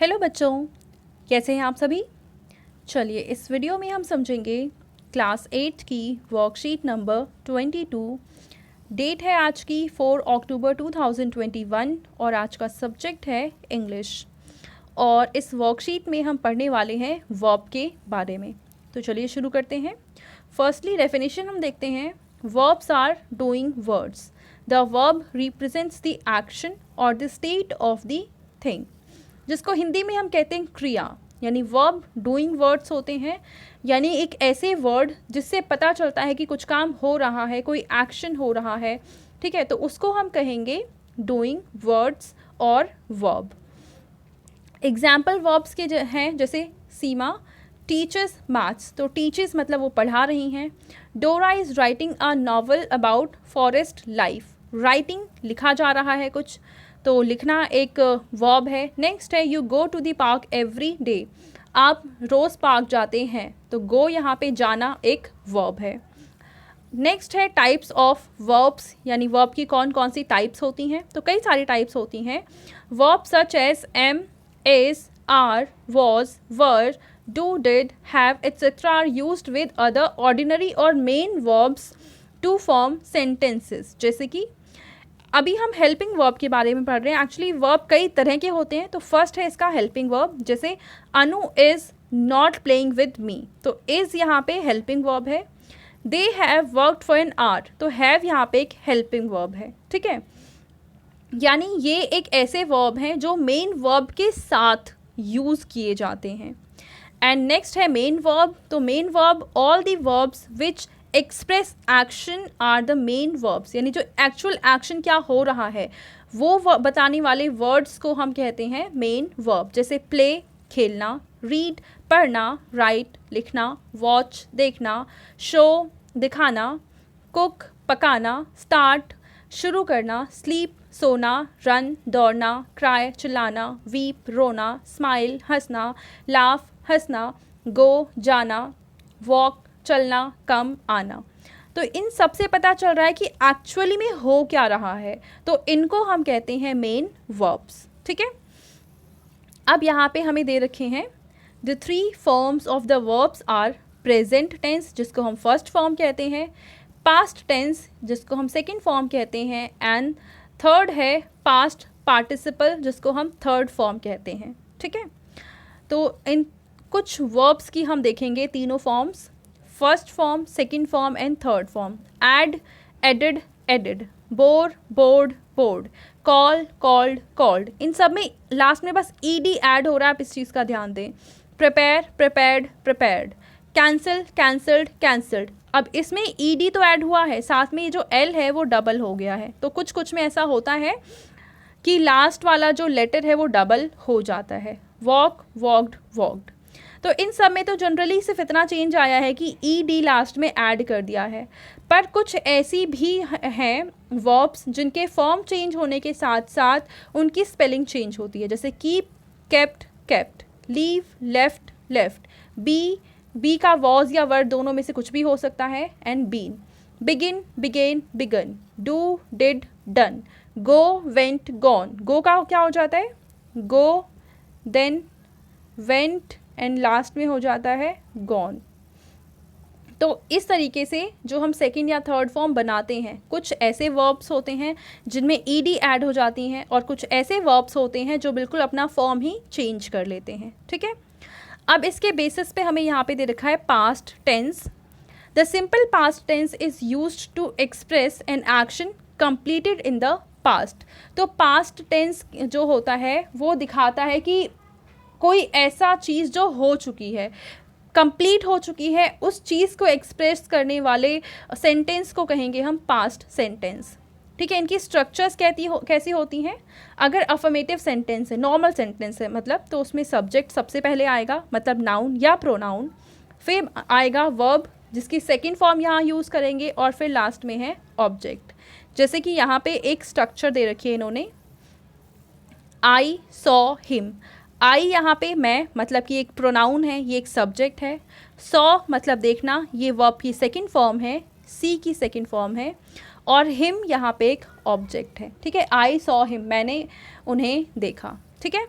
Hello बच्चों, कैसे हैं आप सभी। चलिए इस वीडियो में हम समझेंगे क्लास 8 की वर्कशीट नंबर 22। डेट है आज की 4 अक्टूबर 2021 और आज का सब्जेक्ट है इंग्लिश। और इस वर्कशीट में हम पढ़ने वाले हैं वर्ब के बारे में। तो चलिए शुरू करते हैं। फर्स्टली डेफिनेशन हम देखते हैं। Verbs are doing words. The verb represents the action और the state of the thing, जिसको हिंदी में हम कहते हैं क्रिया, यानी वर्ब डूइंग वर्ड्स होते हैं, यानी एक ऐसे वर्ड जिससे पता चलता है कि कुछ काम हो रहा है, कोई एक्शन हो रहा है। ठीक है, तो उसको हम कहेंगे डूइंग वर्ड्स और वर्ब। एग्जाम्पल वर्ब्स के हैं जैसे सीमा टीचर्स मैथ्स, तो टीचर्स मतलब वो पढ़ा रही हैं। डोरा is writing a novel about forest life, writing लिखा जा रहा है कुछ, तो लिखना एक वर्ब है। नेक्स्ट है you go to the park every day, आप रोज़ पार्क जाते हैं, तो गो यहाँ पे जाना एक वर्ब है। नेक्स्ट है टाइप्स ऑफ वर्ब्स, यानी वर्ब की कौन कौन सी टाइप्स होती हैं, तो कई सारी टाइप्स होती हैं। Verb such as am, is, are, was, were, do, did, have etcetera are used with other ordinary और main verbs to form sentences. जैसे कि अभी हम हेल्पिंग वर्ब के बारे में पढ़ रहे हैं। एक्चुअली वर्ब कई तरह के होते हैं। तो फर्स्ट है इसका हेल्पिंग वर्ब, जैसे Anu is not playing with me, तो इज़ यहाँ पे हेल्पिंग वर्ब है। They have worked for an hour, तो हैव यहाँ पे एक हेल्पिंग वर्ब है। ठीक है, यानी ये एक ऐसे वर्ब हैं जो मेन वर्ब के साथ यूज़ किए जाते हैं। एंड नेक्स्ट है मेन वर्ब, तो main verb all the verbs which express action are the main verbs, यानी जो एक्चुअल एक्शन क्या हो रहा है वो बताने वाले वर्ड्स को हम कहते हैं मेन वर्ब। जैसे प्ले खेलना, रीड पढ़ना, राइट लिखना, वॉच देखना, शो दिखाना, कुक पकाना, स्टार्ट शुरू करना, स्लीप सोना, रन दौड़ना, क्राई चिल्लाना, वीप रोना, स्माइल हंसना, लाफ हंसना, गो जाना, वॉक चलना, कम आना। तो इन सब से पता चल रहा है कि एक्चुअली में हो क्या रहा है, तो इनको हम कहते हैं मेन वर्ब्स। ठीक है, अब यहाँ पे हमें दे रखे हैं the 3 forms of the verbs are present tense, जिसको हम फर्स्ट फॉर्म कहते हैं, पास्ट टेंस जिसको हम सेकेंड फॉर्म कहते हैं, एंड थर्ड है पास्ट पार्टिसिपल जिसको हम थर्ड फॉर्म कहते हैं। ठीक है, तो इन कुछ वर्ब्स की हम देखेंगे तीनों forms, first form, second form and third form. Add added added, bore bored bored, call called called, इन सब में लास्ट में बस ईडी ऐड हो रहा है, आप इस चीज़ का ध्यान दें। Prepare prepared prepared, cancel cancelled cancelled, अब इसमें ईडी तो ऐड हुआ है, साथ में ये जो एल है वो डबल हो गया है। तो कुछ कुछ में ऐसा होता है कि लास्ट वाला जो लेटर है वो डबल हो जाता है। वॉक वॉक्ड वॉक्ड, तो इन सब में तो जनरली सिर्फ इतना चेंज आया है कि ई डी लास्ट में ऐड कर दिया है। पर कुछ ऐसी भी हैं वर्ब्स जिनके फॉर्म चेंज होने के साथ साथ उनकी स्पेलिंग चेंज होती है, जैसे keep kept kept, leave left left, be का वॉज या वर्ड दोनों में से कुछ भी हो सकता है, and been, begin began begun, do did done, go went gone, go का क्या हो जाता है go, then went and last में हो जाता है गॉन। तो इस तरीके से जो हम सेकंड या थर्ड फॉर्म बनाते हैं, कुछ ऐसे वर्ब्स होते हैं जिनमें ईडी ऐड हो जाती हैं और कुछ ऐसे वर्ब्स होते हैं जो बिल्कुल अपना फॉर्म ही चेंज कर लेते हैं। ठीक है, अब इसके बेसिस पे हमें यहाँ पे दे रखा है past tense. The simple past tense is used to express an action completed in the past. तो पास्ट टेंस जो होता है वो दिखाता है कि कोई ऐसा चीज़ जो हो चुकी है, कंप्लीट हो चुकी है, उस चीज़ को एक्सप्रेस करने वाले सेंटेंस को कहेंगे हम पास्ट सेंटेंस। ठीक है, इनकी स्ट्रक्चर्स कैसी होती हैं। अगर अफर्मेटिव सेंटेंस है, नॉर्मल सेंटेंस है मतलब, तो उसमें सब्जेक्ट सबसे पहले आएगा, मतलब नाउन या प्रोनाउन, फिर आएगा वर्ब जिसकी सेकेंड फॉर्म यहाँ यूज़ करेंगे, और फिर लास्ट में है ऑब्जेक्ट। जैसे कि यहाँ पे एक स्ट्रक्चर दे रखी है इन्होंने, आई सॉ हिम, आई यहाँ पे मैं मतलब कि एक प्रोनाउन है, ये एक सब्जेक्ट है। सॉ मतलब देखना, ये वर्ब की सेकंड फॉर्म है, सी की सेकंड फॉर्म है, और हिम यहाँ पे एक ऑब्जेक्ट है। ठीक है, आई सॉ हिम, मैंने उन्हें देखा। ठीक है,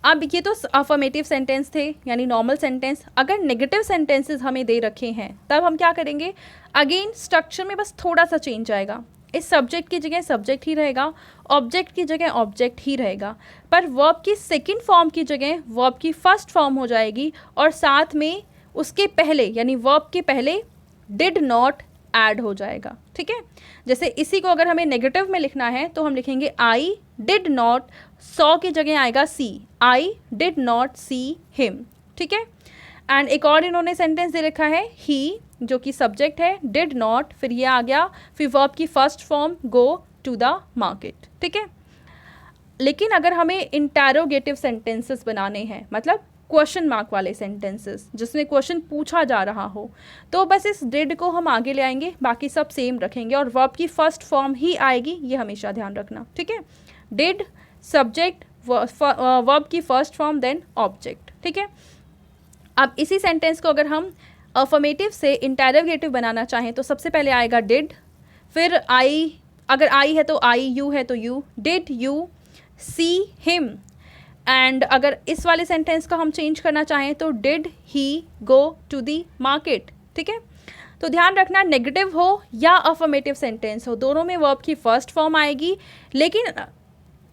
अब ये तो अफर्मेटिव सेंटेंस थे यानी नॉर्मल सेंटेंस। अगर नेगेटिव सेंटेंसेस हमें दे रखे हैं तब हम क्या करेंगे, अगेन स्ट्रक्चर में बस थोड़ा सा चेंज आएगा। इस सब्जेक्ट की जगह सब्जेक्ट ही रहेगा, ऑब्जेक्ट की जगह ऑब्जेक्ट ही रहेगा, पर वर्ब की सेकंड फॉर्म की जगह वर्ब की फर्स्ट फॉर्म हो जाएगी और साथ में उसके पहले यानी वर्ब के पहले डिड नॉट ऐड हो जाएगा। ठीक है, जैसे इसी को अगर हमें नेगेटिव में लिखना है तो हम लिखेंगे आई डिड नॉट, सॉ की जगह आएगा see, I did not see him. ठीक है, एंड एक और इन्होंने सेंटेंस दे रखा है ही, जो कि सब्जेक्ट है, डिड नॉट, फिर ये आ गया, फिर वर्ब की first form go to the market. ठीक है, लेकिन अगर हमें इंटरोगेटिव सेंटेंसेस बनाने हैं, मतलब क्वेश्चन मार्क वाले सेंटेंसेस जिसमें क्वेश्चन पूछा जा रहा हो, तो बस इस डिड को हम आगे ले आएंगे, बाकी सब सेम रखेंगे और वर्ब की फर्स्ट फॉर्म ही आएगी, ये हमेशा ध्यान रखना। ठीक है, डिड सब्जेक्ट, वर्ब की फर्स्ट फॉर्म देन ऑब्जेक्ट। ठीक है, अब इसी सेंटेंस को अगर हम अफर्मेटिव से इंटरोगेटिव बनाना चाहें तो सबसे पहले आएगा डिड, फिर आई, अगर आई है तो आई, यू है तो you, did you see him, and अगर इस वाले सेंटेंस को हम चेंज करना चाहें तो did he go to the market. ठीक है, तो ध्यान रखना नेगेटिव हो या अफर्मेटिव सेंटेंस हो, दोनों में वर्ब की फर्स्ट फॉर्म आएगी, लेकिन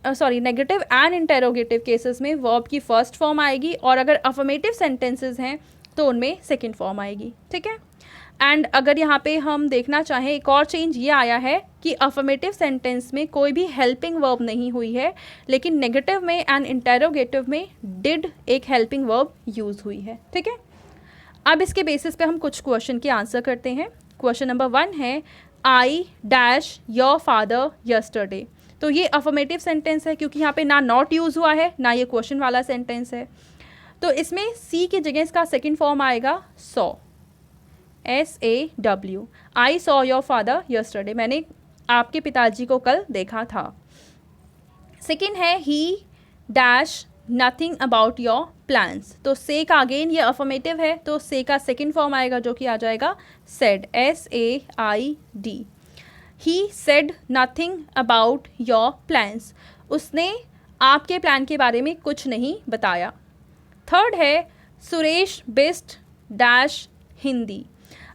नेगेटिव एंड इंटरोगेटिव केसेस में वर्ब की फर्स्ट फॉर्म आएगी, और अगर अफर्मेटिव सेंटेंसेस हैं तो उनमें सेकंड फॉर्म आएगी। ठीक है, एंड अगर यहाँ पे हम देखना चाहें, एक और चेंज ये आया है कि अफर्मेटिव सेंटेंस में कोई भी हेल्पिंग वर्ब नहीं हुई है, लेकिन नेगेटिव में एंड इंटरोगेटिव में डिड एक हेल्पिंग वर्ब यूज़ हुई है। ठीक है, अब इसके बेसिस पे हम कुछ क्वेश्चन के आंसर करते हैं। क्वेश्चन नंबर 1 है I dash your father yesterday. तो ये अफर्मेटिव सेंटेंस है क्योंकि यहाँ पे ना नॉट यूज़ हुआ है ना ये क्वेश्चन वाला सेंटेंस है, तो इसमें सी की जगह इसका सेकेंड फॉर्म आएगा saw, SAW, I saw your father yesterday, मैंने आपके पिताजी को कल देखा था। सेकेंड है ही dash nothing about your plans. तो से का अगेन ये अफर्मेटिव है, तो से का सेकेंड फॉर्म आएगा जो कि आ जाएगा said, SAID। He said nothing about your plans, उसने आपके प्लान के बारे में कुछ नहीं बताया। थर्ड है सुरेश बेस्ट डैश हिंदी।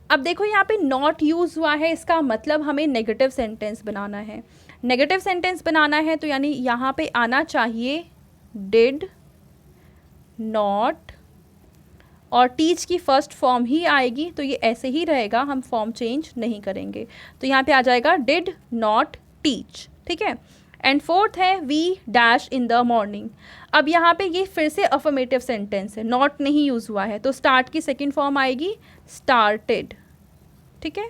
अब देखो यहाँ पे नॉट यूज़ हुआ है, इसका मतलब हमें नेगेटिव सेंटेंस बनाना है। नेगेटिव सेंटेंस बनाना है तो यानी यहाँ पे आना चाहिए डिड नॉट, और टीच की फर्स्ट फॉर्म ही आएगी, तो ये ऐसे ही रहेगा, हम फॉर्म चेंज नहीं करेंगे। तो यहाँ पे आ जाएगा डिड नॉट टीच। ठीक है, एंड फोर्थ है we dash in the morning. अब यहाँ पे ये फिर से अफर्मेटिव सेंटेंस है, नॉट नहीं यूज़ हुआ है, तो स्टार्ट की सेकेंड फॉर्म आएगी स्टार्टेड। ठीक है,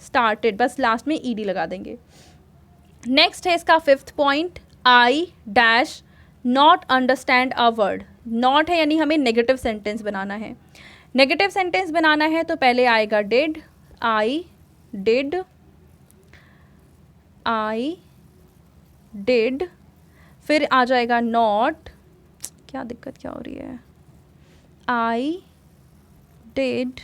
स्टार्टेड, बस लास्ट में ईडी लगा देंगे। नेक्स्ट है इसका fifth point, I dash not understand a word. Not है यानी हमें नेगेटिव सेंटेंस बनाना है। नेगेटिव सेंटेंस बनाना है तो पहले आएगा डिड, आई डिड, फिर आ जाएगा नॉट, क्या दिक्कत क्या हो रही है, आई डिड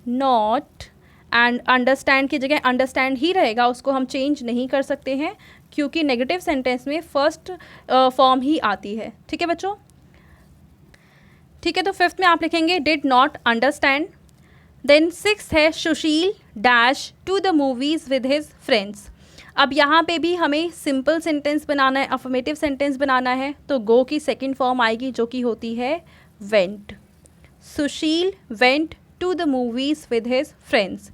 नॉट, एंड अंडरस्टैंड की जगह अंडरस्टैंड ही रहेगा, उसको हम चेंज नहीं कर सकते हैं क्योंकि नेगेटिव सेंटेंस में फर्स्ट फॉर्म ही आती है। ठीक है बच्चों, ठीक है, तो फिफ्थ में आप लिखेंगे did not understand. Then sixth है Sushil dash to the movies with his friends. अब यहाँ पे भी हमें सिंपल सेंटेंस बनाना है, अफर्मेटिव सेंटेंस बनाना है, तो गो की सेकेंड फॉर्म आएगी जो कि होती है went. Sushil went to the movies with his friends.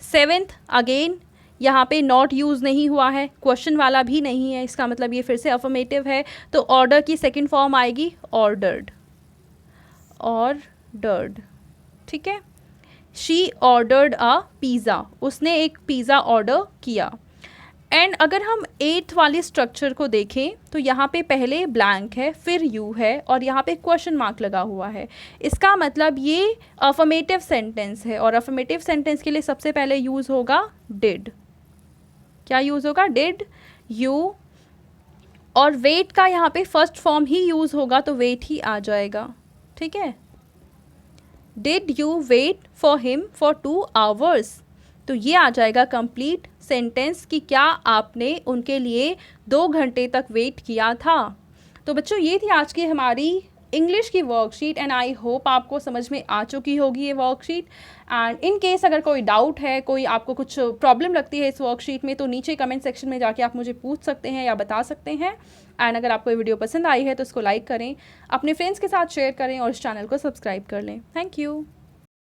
Seventh again यहाँ पे नॉट यूज़ नहीं हुआ है, क्वेश्चन वाला भी नहीं है, इसका मतलब ये फिर से अफर्मेटिव है, तो ऑर्डर की सेकेंड फॉर्म आएगी ऑर्डर्ड। ठीक है, शी ऑर्डर्ड अ पिज़्ज़ा, उसने एक पिज़्ज़ा ऑर्डर किया। एंड अगर हम एट्थ वाली स्ट्रक्चर को देखें तो यहाँ पे पहले ब्लैंक है, फिर यू है और यहाँ पे क्वेश्चन मार्क लगा हुआ है, इसका मतलब ये अफर्मेटिव सेंटेंस है, और अफर्मेटिव सेंटेंस के लिए सबसे पहले यूज़ होगा डिड। क्या यूज़ होगा, डिड यू, और वेट का यहाँ पे फर्स्ट फॉर्म ही यूज़ होगा तो वेट ही आ जाएगा। ठीक है, did you wait for him for 2 hours, तो ये आ जाएगा कंप्लीट सेंटेंस कि क्या आपने उनके लिए 2 घंटे तक वेट किया था। तो बच्चों ये थी आज की हमारी इंग्लिश की वर्कशीट एंड आई होप आपको समझ में आ चुकी होगी ये वर्कशीट। एंड इन केस अगर कोई डाउट है, कोई आपको कुछ प्रॉब्लम लगती है इस वर्कशीट में, तो नीचे कमेंट सेक्शन में जाके आप मुझे पूछ सकते हैं या बता सकते हैं। एंड अगर आपको ये वीडियो पसंद आई है तो इसको लाइक करें, अपने फ्रेंड्स के साथ शेयर करें और इस चैनल को सब्सक्राइब कर लें। Thank you.